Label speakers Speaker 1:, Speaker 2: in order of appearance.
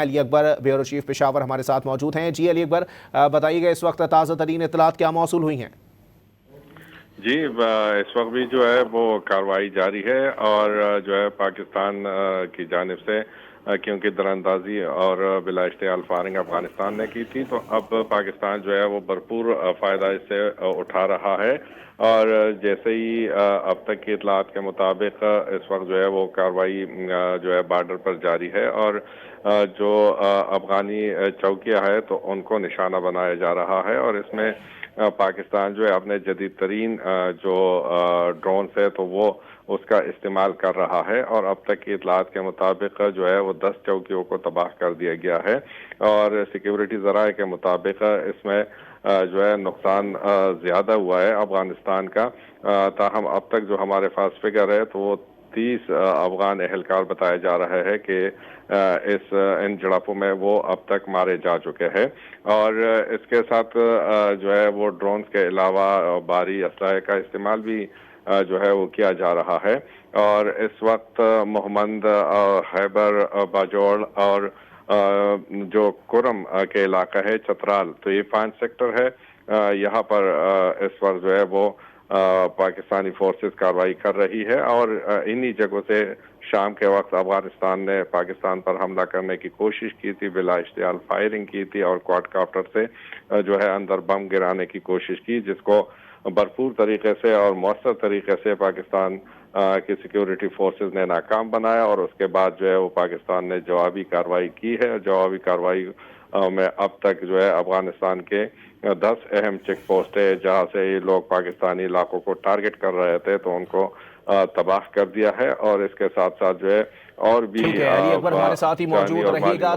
Speaker 1: علی اکبر bureau chief Peshawar ہمارے ساتھ موجود ہیں۔ جی علی اکبر، بتائیے گا اس وقت تازہ ترین اطلاعات کیا موصول ہوئی ہیں؟
Speaker 2: جی، اس وقت بھی جو ہے وہ کارروائی جاری ہے، اور جو ہے پاکستان کی جانب سے کیونکہ دراندازی اور بلا اشتعال فائرنگ افغانستان نے کی تھی، تو اب پاکستان جو ہے وہ بھرپور فائدہ اس سے اٹھا رہا ہے، اور جیسے ہی اب تک کی اطلاعات کے مطابق اس وقت جو ہے وہ کارروائی جو ہے بارڈر پر جاری ہے، اور جو افغانی چوکیاں ہے تو ان کو نشانہ بنایا جا رہا ہے، اور اس میں پاکستان جو ہے اپنے جدید ترین جو ڈرونز ہے تو وہ اس کا استعمال کر رہا ہے، اور اب تک کی اطلاعات کے مطابق جو ہے وہ 10 چوکیوں کو تباہ کر دیا گیا ہے، اور سیکیورٹی ذرائع کے مطابق اس میں جو ہے نقصان زیادہ ہوا ہے افغانستان کا، تاہم اب تک جو ہمارے پاس فگر ہے تو وہ 30 افغان اہلکار بتایا جا رہا ہے کہ ان جھڑپوں میں وہ اب تک مارے جا چکے ہیں، اور اس کے ساتھ جو ہے وہ ڈرونز کے علاوہ بھاری اسلحے کا استعمال بھی جو ہے وہ کیا جا رہا ہے، اور اس وقت محمد خیبر باجوڑ اور جو کرم کے علاقہ ہے چترال، تو یہ 5 سیکٹر ہے، یہاں پر اس وقت جو ہے وہ پاکستانی فورسز کارروائی کر رہی ہے، اور انہی جگہوں سے شام کے وقت افغانستان نے پاکستان پر حملہ کرنے کی کوشش کی تھی، بلا اشتعال فائرنگ کی تھی، اور کواد کاپٹر سے جو ہے اندر بم گرانے کی کوشش کی، جس کو بھرپور طریقے سے اور مؤثر طریقے سے پاکستان کی سیکیورٹی فورسز نے ناکام بنایا، اور اس کے بعد جو ہے وہ پاکستان نے جوابی کارروائی کی ہے۔ جوابی کارروائی میں اب تک جو ہے افغانستان کے 10 اہم چیک پوسٹ ہے جہاں سے یہ لوگ پاکستانی علاقوں کو ٹارگٹ کر رہے تھے تو ان کو تباہ کر دیا ہے، اور اس کے ساتھ ساتھ جو ہے اور بھی
Speaker 1: ٹھیک ہے، علی اکبر ہمارے ساتھ ہی
Speaker 2: جانی
Speaker 1: موجود
Speaker 2: اور
Speaker 1: رہیے
Speaker 2: مالی
Speaker 1: گا۔